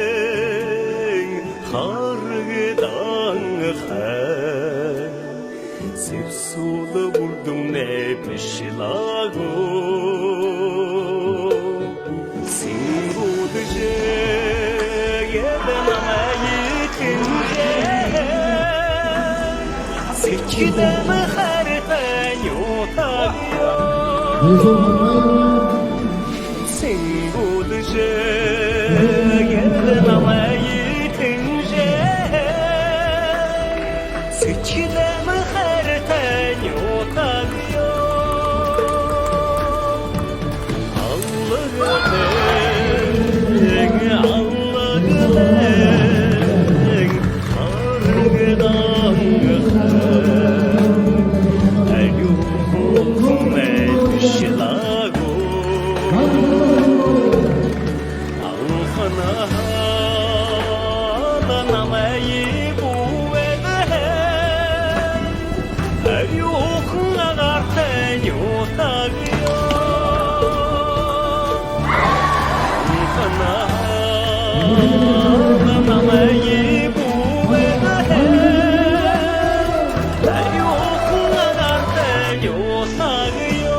Sinhirlen hargıdan her Sevsulu vurdum ne pişlago Singuduce yebenamayı tince Seçkideme her fenyotayo Singuduce yebenamayı tince Seçkideme her fenyotayo Allah'ın hargıdan Eyyuhum etmişlago Alhana halanamayı kuvvete Eyyuhum ağarten yotagyo Alhana halanamayı kuvvete Eyyuhum ağarten yotagyo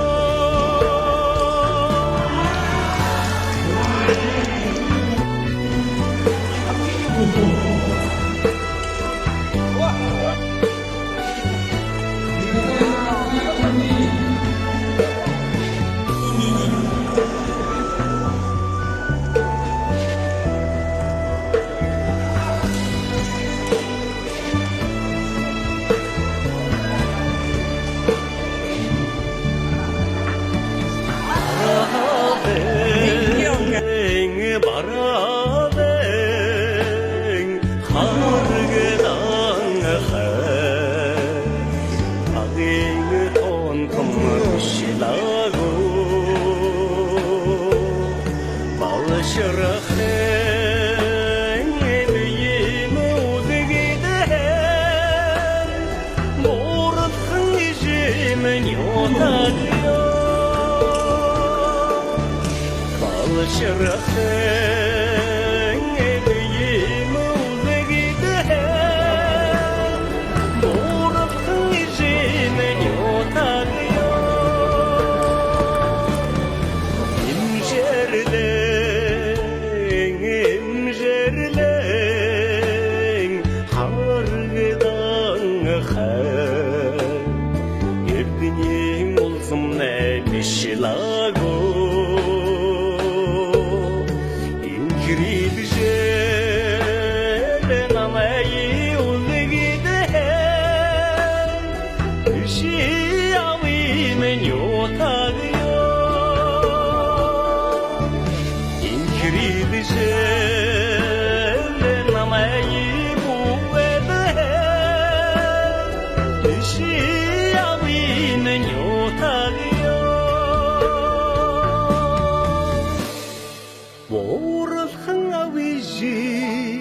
Baraden hargıdan her Adını tonkamışlago Balışırıkın emeğimi udıgıdır Boğrıtkın yüzümün yotagıyor Balışırıkın emeğimi udıgıdır Boğrıtkın yüzümün yotagıyor İmcerlen hargıdan her Evdinin olsun ne pişlago İnkirilice benamayı ulıgider Şiyavimen yotagyo İnkirilice benamayı kuvveder Şiyavimen yotagyo Boğrıtkın avizin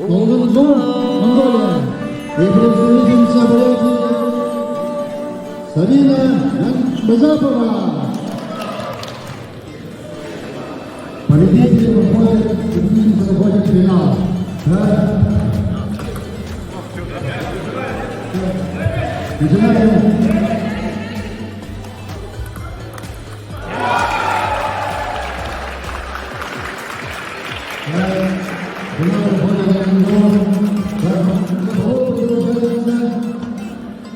Mongolia, representating Sabarati, Sarina dan Bazapova. Politik membuat tim sebuah final.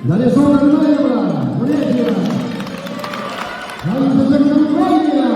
Dari zona Malaya, Malaysia, dan peserta Malaysia.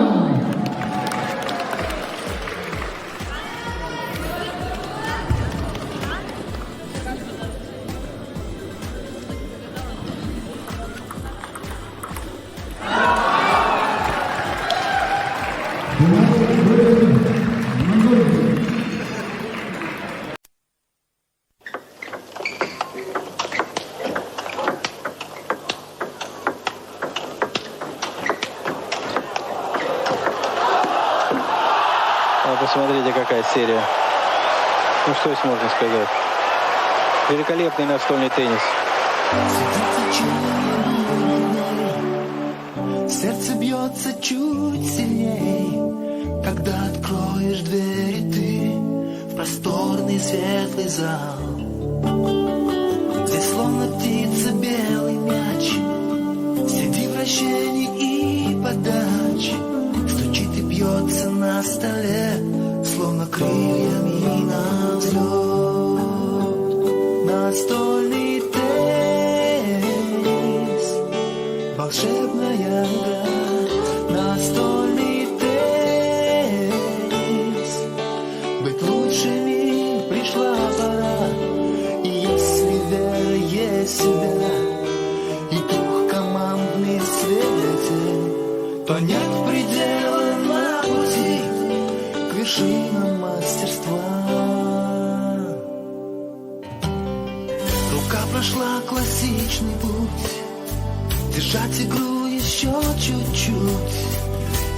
Посмотрите, какая серия. Ну, что здесь можно сказать? Великолепный настольный теннис. Сердце бьется чуть сильней, когда откроешь двери ты в просторный светлый зал. Здесь словно птица белый мяч, среди вращений и подач, стучит и бьется на столе, словно крыльями на взлет. Настольный теннис, волшебная игра. Настольный теннис, быть лучшими пришла пора. И если вера есть себя и дух командный светит, то нет предела на пути к вершинам мастерства. Рука прошла классичный путь, держать игру еще чуть-чуть,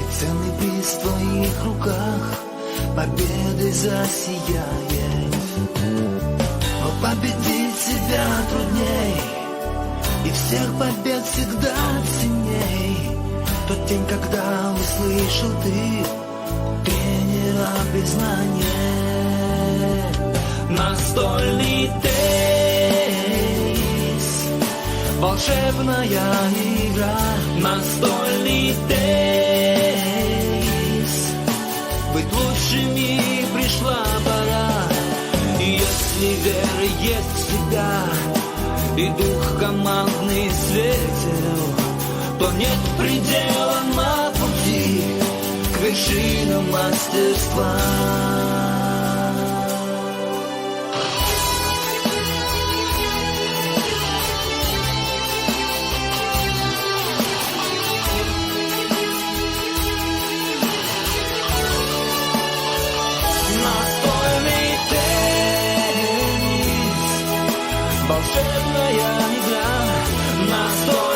и ценный приз в твоих руках победой засияет. Но победить себя трудней, и всех побед всегда ценней тот день, когда услышал ты тренера признание. Настольный теннис, волшебная игра. Настольный теннис, быть лучшими пришла пора. И если вера есть в себя и дух командный светил, то нет предела на пути к вершинам мастерства. Волшебная игра, настольная.